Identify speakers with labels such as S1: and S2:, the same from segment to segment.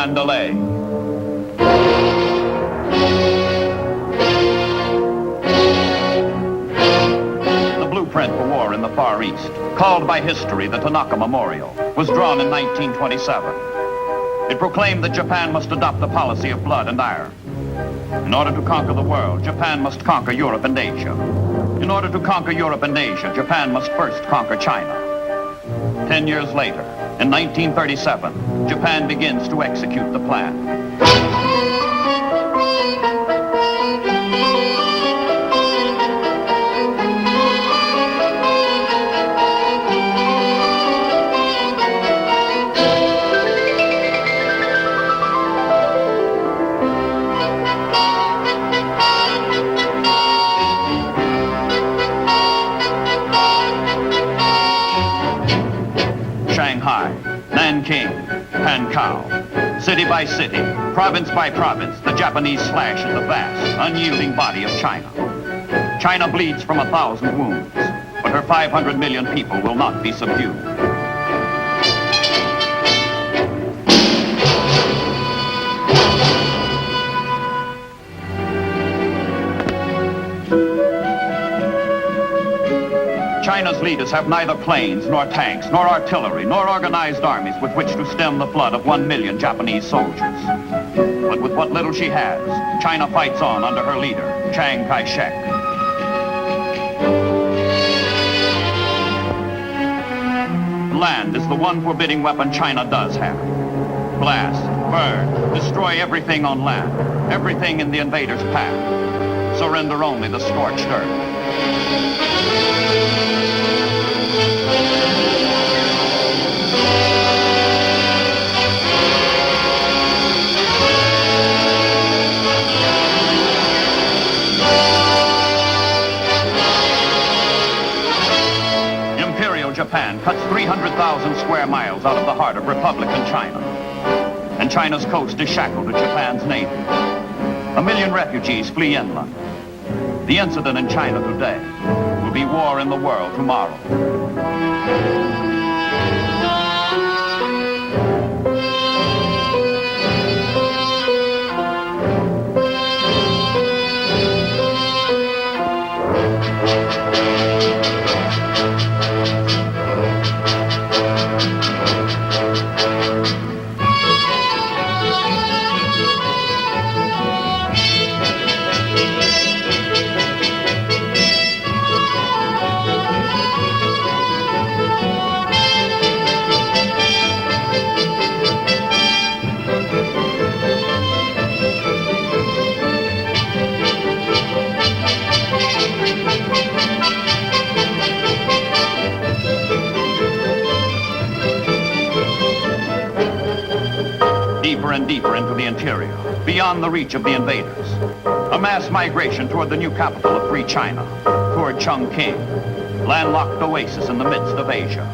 S1: Mandalay. The blueprint for war in the Far East, called by history the Tanaka Memorial, was drawn in 1927. It proclaimed that Japan must adopt a policy of blood and iron. In order to conquer the world, Japan must conquer Europe and Asia. In order to conquer Europe and Asia, Japan must first conquer China. 10 years later, in 1937, Japan begins to execute the plan. Shanghai, Nanking, Pankao. City by city, province by province, the Japanese slash at the vast, unyielding body of China. China bleeds from 1,000 wounds, but her 500 million people will not be subdued. China's leaders have neither planes, nor tanks, nor artillery, nor organized armies with which to stem the flood of 1 million Japanese soldiers. But with what little she has, China fights on under her leader, Chiang Kai-shek. Land is the one forbidding weapon China does have. Blast, burn, destroy everything on land, everything in the invader's path. Surrender only the scorched earth. Japan cuts 300,000 square miles out of the heart of Republican China. And China's coast is shackled to Japan's navy. 1 million refugees flee inland. The incident in China today will be war in the world tomorrow. Deeper and deeper into the interior, beyond the reach of the invaders. A mass migration toward the new capital of free China, toward Chongqing, landlocked oasis in the midst of Asia.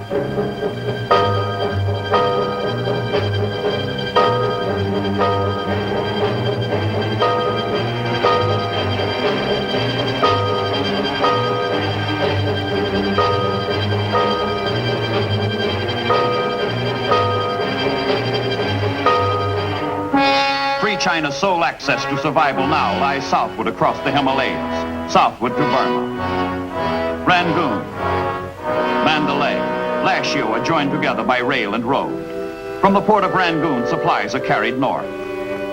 S1: China's sole access to survival now lies southward across the Himalayas, southward to Burma. Rangoon, Mandalay, Lashio are joined together by rail and road. From the port of Rangoon, supplies are carried north.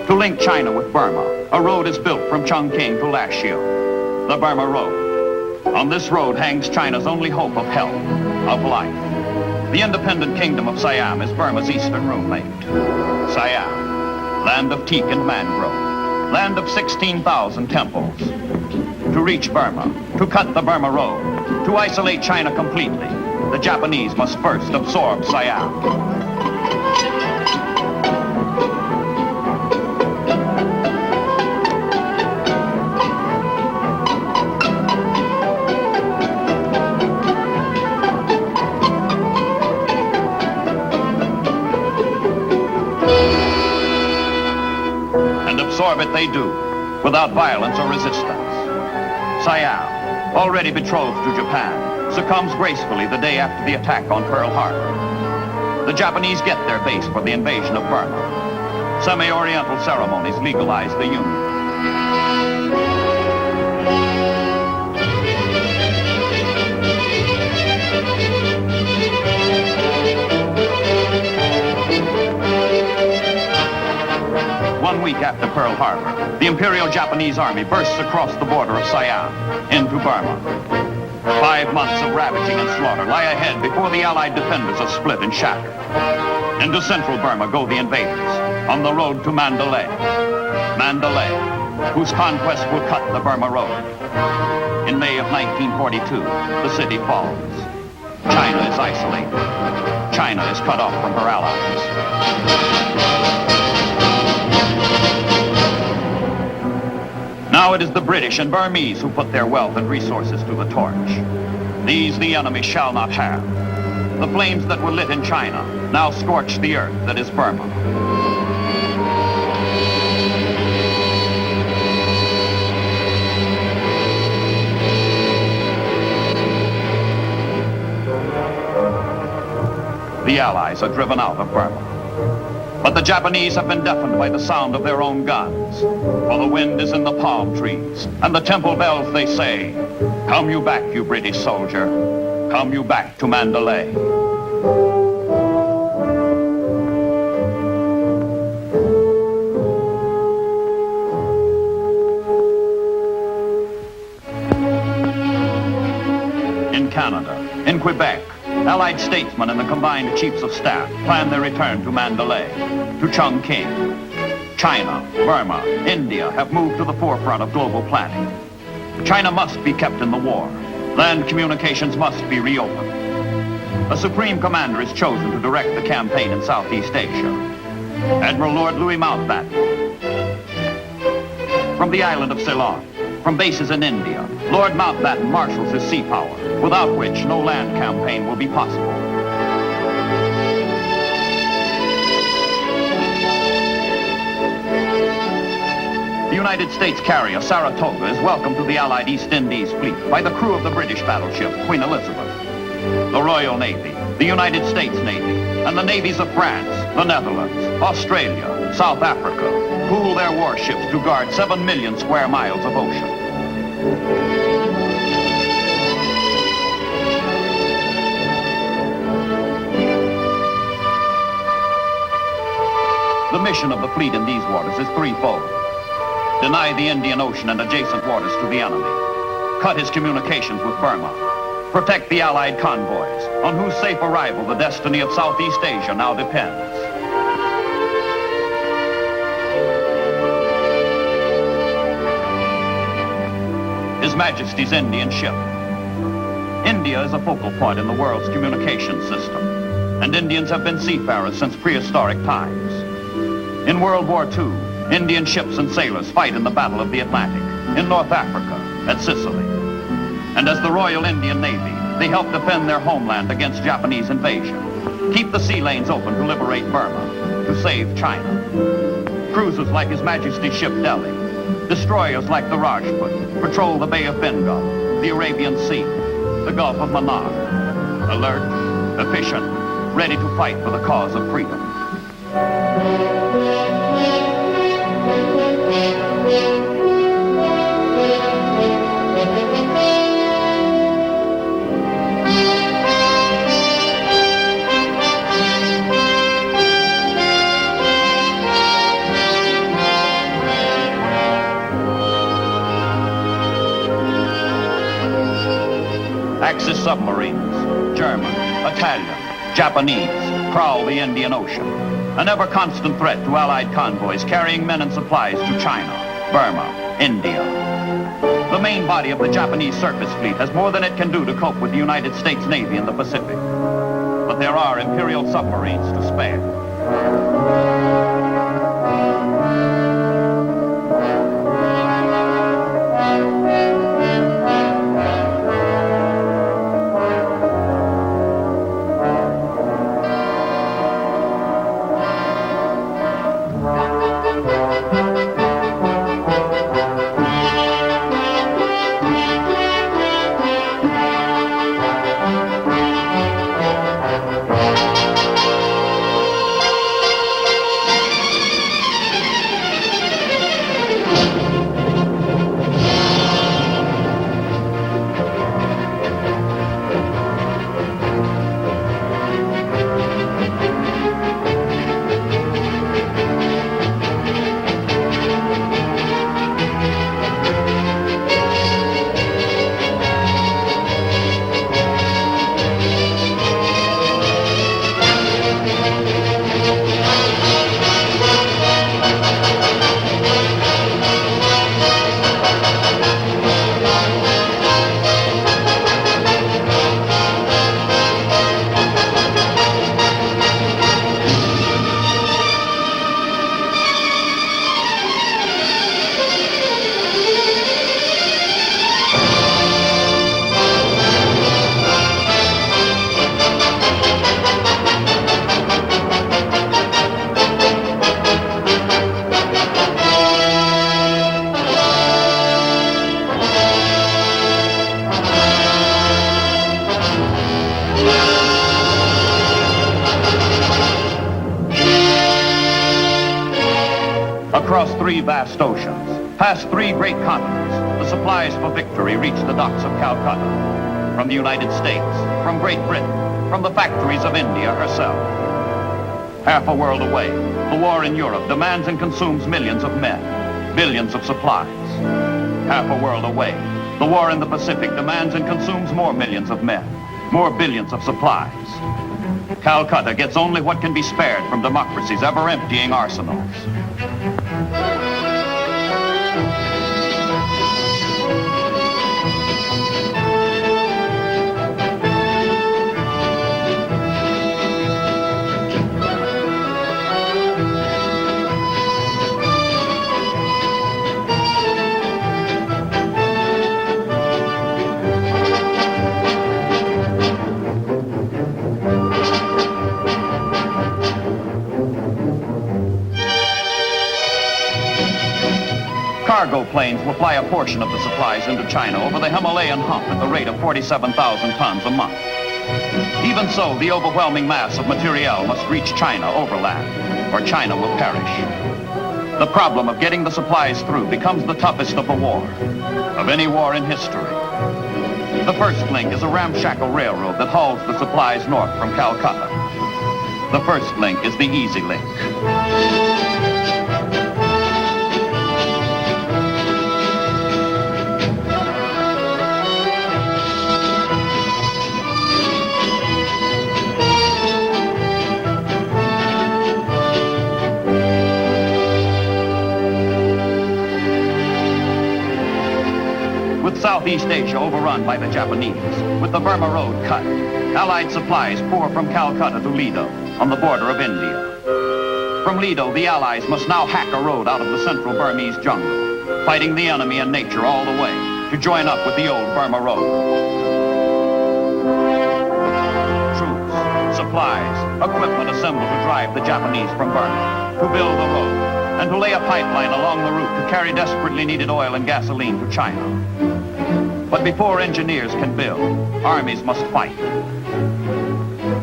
S1: To link China with Burma, a road is built from Chongqing to Lashio, the Burma Road. On this road hangs China's only hope of health, of life. The independent kingdom of Siam is Burma's eastern roommate. Siam, land of teak and mangrove, land of 16,000 temples. To reach Burma, to cut the Burma Road, to isolate China completely, the Japanese must first absorb Siam. Absorb it they do, without violence or resistance. Siam, already betrothed to Japan, succumbs gracefully the day after the attack on Pearl Harbor. The Japanese get their base for the invasion of Burma. Semi-Oriental ceremonies legalized the union. One week after Pearl Harbor, the Imperial Japanese Army bursts across the border of Siam into Burma. 5 months of ravaging and slaughter lie ahead before the Allied defenders are split and shattered. Into central Burma go the invaders on the road to Mandalay. Mandalay, whose conquest will cut the Burma Road. In May of 1942, the city falls. China is isolated. China is cut off from her allies. Now it is the British and Burmese who put their wealth and resources to the torch. These the enemy shall not have. The flames that were lit in China now scorch the earth that is Burma. The Allies are driven out of Burma. But the Japanese have been deafened by the sound of their own guns. For the wind is in the palm trees, and the temple bells they say, "Come you back, you British soldier. Come you back to Mandalay." In Canada, in Quebec, Allied statesmen and the combined chiefs of staff plan their return to Mandalay, to Chongqing. China, Burma, India have moved to the forefront of global planning. China must be kept in the war. Land communications must be reopened. A supreme commander is chosen to direct the campaign in Southeast Asia. Admiral Lord Louis Mountbatten. From the island of Ceylon, from bases in India, Lord Mountbatten marshals his sea power, without which no land campaign will be possible. The United States carrier Saratoga is welcomed to the Allied East Indies fleet by the crew of the British battleship Queen Elizabeth. The Royal Navy, the United States Navy, and the navies of France, the Netherlands, Australia, South Africa pool their warships to guard 7 million square miles of ocean. The mission of the fleet in these waters is threefold. Deny the Indian Ocean and adjacent waters to the enemy. Cut his communications with Burma. Protect the Allied convoys, on whose safe arrival the destiny of Southeast Asia now depends. His Majesty's Indian ship. India is a focal point in the world's communication system, and Indians have been seafarers since prehistoric times. In World War II, Indian ships and sailors fight in the Battle of the Atlantic, in North Africa, at Sicily. And as the Royal Indian Navy, they help defend their homeland against Japanese invasion, keep the sea lanes open to liberate Burma, to save China. Cruisers like His Majesty's ship Delhi, destroyers like the Rajput, patrol the Bay of Bengal, the Arabian Sea, the Gulf of Mannar. Alert, efficient, ready to fight for the cause of freedom. Axis submarines, German, Italian, Japanese, prowl the Indian Ocean, an ever-constant threat to Allied convoys carrying men and supplies to China, Burma, India. The main body of the Japanese surface fleet has more than it can do to cope with the United States Navy in the Pacific. But there are Imperial submarines to spare. Across 3 vast oceans, past 3 great continents, the supplies for victory reach the docks of Calcutta. From the United States, from Great Britain, from the factories of India herself. Half a world away, the war in Europe demands and consumes millions of men, billions of supplies. Half a world away, the war in the Pacific demands and consumes more millions of men, more billions of supplies. Calcutta gets only what can be spared from democracy's ever-emptying arsenals. Cargo planes will fly a portion of the supplies into China over the Himalayan hump at the rate of 47,000 tons a month. Even so, the overwhelming mass of materiel must reach China overland, or China will perish. The problem of getting the supplies through becomes the toughest of the war, of any war in history. The first link is a ramshackle railroad that hauls the supplies north from Calcutta. The first link is the easy link. Southeast Asia overrun by the Japanese, with the Burma Road cut, Allied supplies pour from Calcutta to Lido, on the border of India. From Lido, the Allies must now hack a road out of the central Burmese jungle, fighting the enemy and nature all the way, to join up with the old Burma Road. Troops, supplies, equipment assembled to drive the Japanese from Burma, to build the road, and to lay a pipeline along the route to carry desperately needed oil and gasoline to China. But before engineers can build, armies must fight.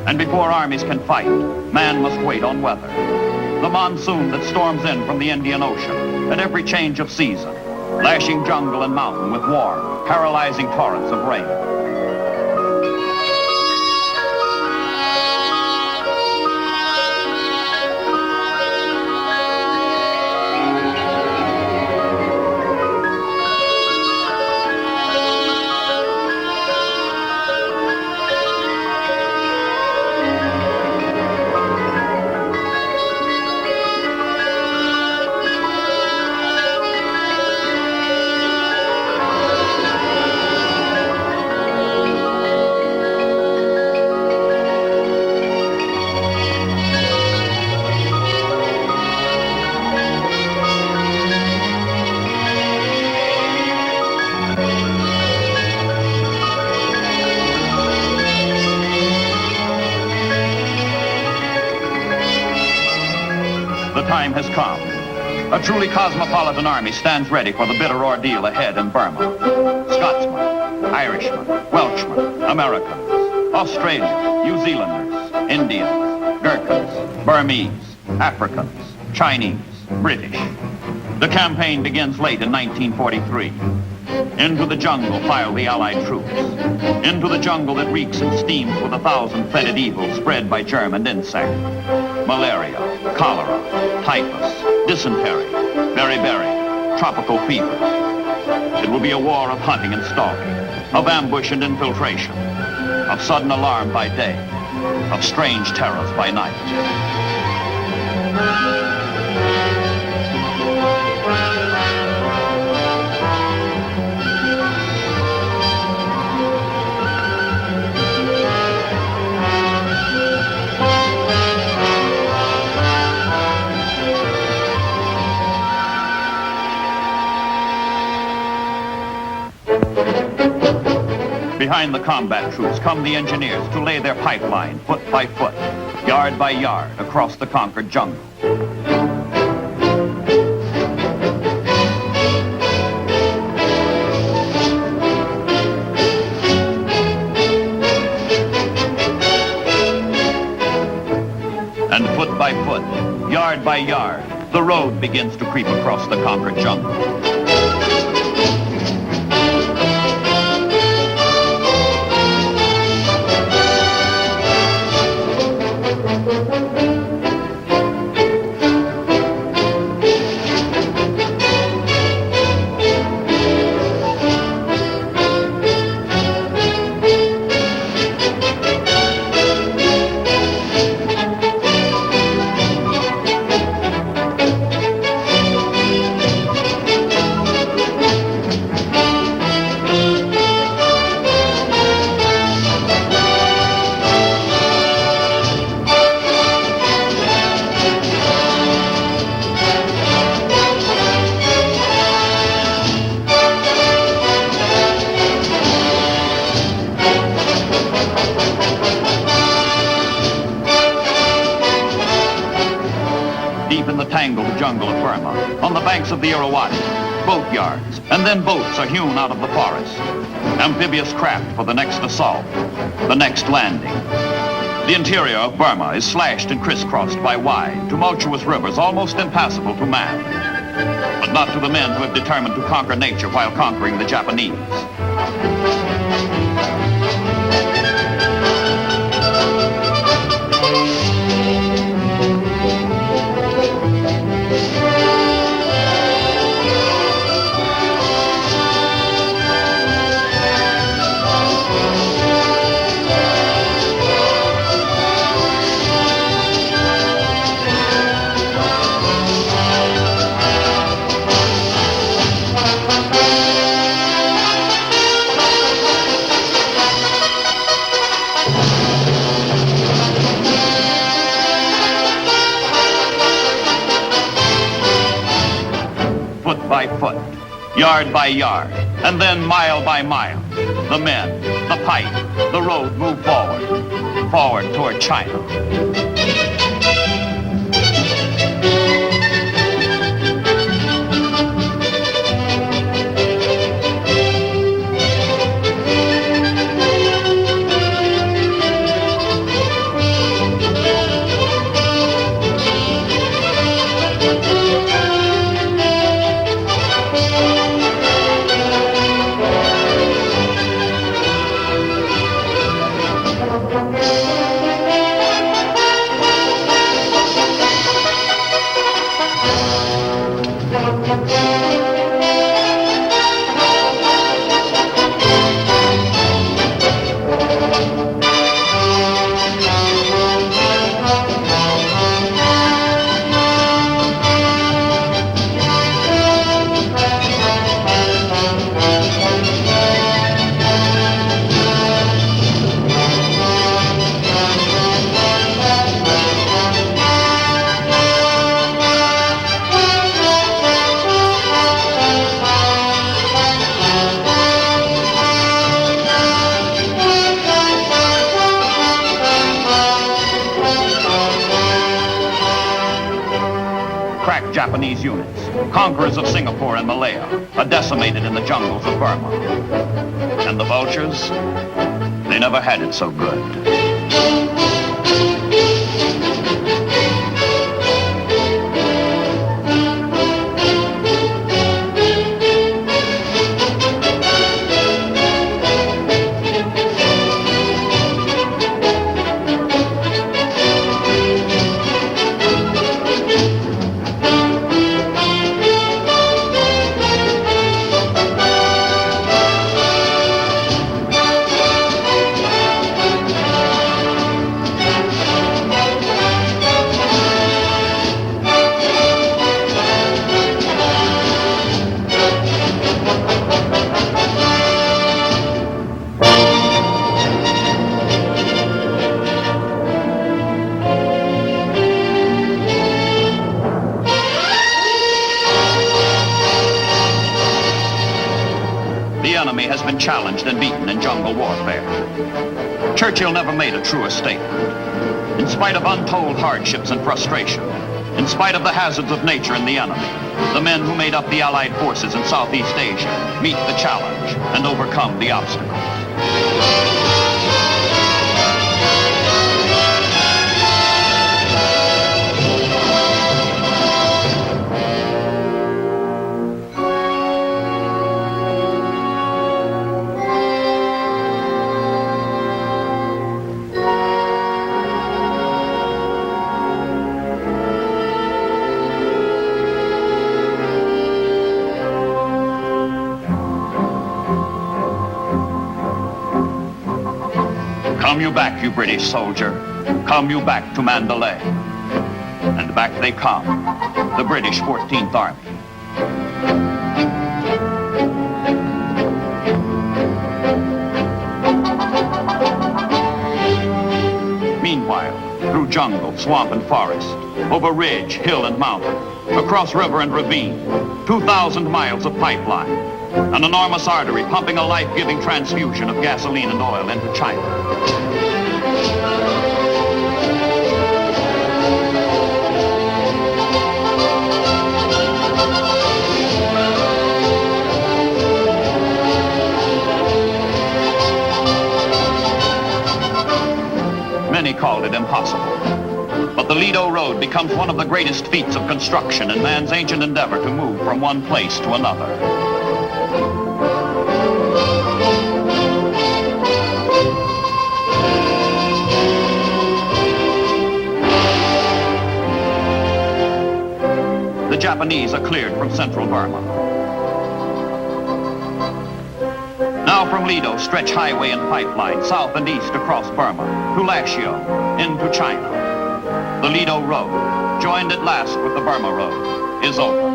S1: And before armies can fight, man must wait on weather. The monsoon that storms in from the Indian Ocean at every change of season, lashing jungle and mountain with warm, paralyzing torrents of rain. Time has come. A truly cosmopolitan army stands ready for the bitter ordeal ahead in Burma. Scotsmen, Irishmen, Welshmen, Americans, Australians, New Zealanders, Indians, Gurkhas, Burmese, Africans, Chinese, British. The campaign begins late in 1943. Into the jungle file the Allied troops. Into the jungle that reeks and steams with 1,000 fetid evils spread by germ and insect. Malaria, cholera, typhus, dysentery, beriberi, tropical fevers. It will be a war of hunting and stalking, of ambush and infiltration, of sudden alarm by day, of strange terrors by night. Behind the combat troops come the engineers to lay their pipeline foot by foot, yard by yard, across the conquered jungle. And foot by foot, yard by yard, the road begins to creep across the conquered jungle. Deep in the tangled jungle of Burma, on the banks of the Irrawaddy, boat yards, and then boats are hewn out of the forest. Amphibious craft for the next assault, the next landing. The interior of Burma is slashed and crisscrossed by wide, tumultuous rivers almost impassable to man, but not to the men who have determined to conquer nature while conquering the Japanese. Foot by foot, yard by yard, and then mile by mile, the men, the pipe, the road move forward toward China. Crack Japanese units, conquerors of Singapore and Malaya, are decimated in the jungles of Burma. And the vultures, they never had it so good. The enemy has been challenged and beaten in jungle warfare. Churchill never made a truer statement. In spite of untold hardships and frustration, in spite of the hazards of nature and the enemy, the men who made up the Allied forces in Southeast Asia meet the challenge and overcome the obstacles. Come you back, you British soldier. Come you back to Mandalay. And back they come, the British 14th Army. Meanwhile, through jungle, swamp, and forest, over ridge, hill, and mountain, across river and ravine, 2,000 miles of pipeline, an enormous artery pumping a life-giving transfusion of gasoline and oil into China. Many called it impossible. But the Lido Road becomes one of the greatest feats of construction in man's ancient endeavor to move from one place to another. The Japanese are cleared from central Burma. Now from Lido stretch highway and pipeline south and east across Burma, to Lashio, into China. The Lido Road, joined at last with the Burma Road, is open.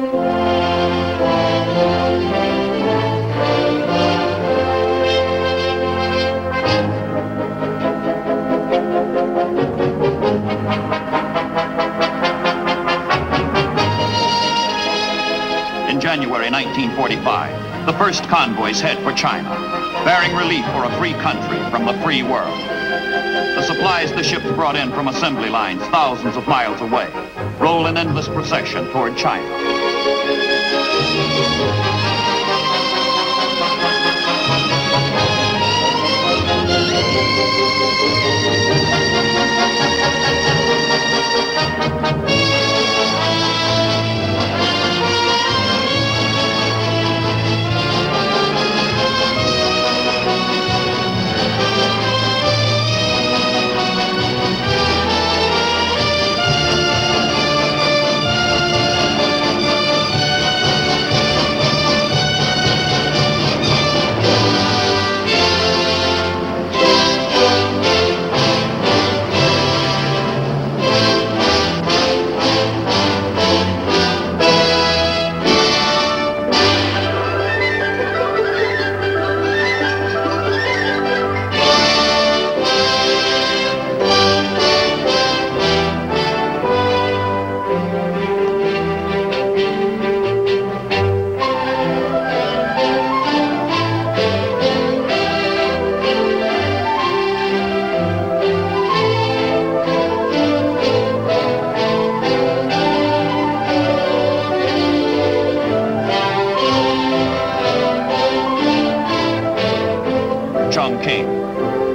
S1: In January 1945, the first convoys head for China, bearing relief for a free country from the free world. The supplies the ships brought in from assembly lines thousands of miles away roll in endless procession toward China.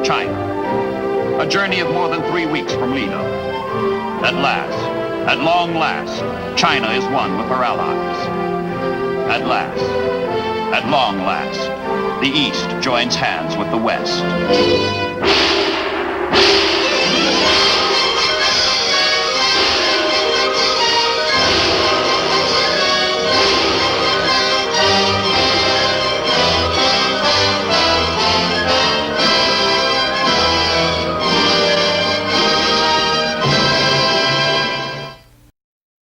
S1: China. A journey of more than 3 weeks from Lido. At long last, China is one with her allies. At long last, the East joins hands with the West.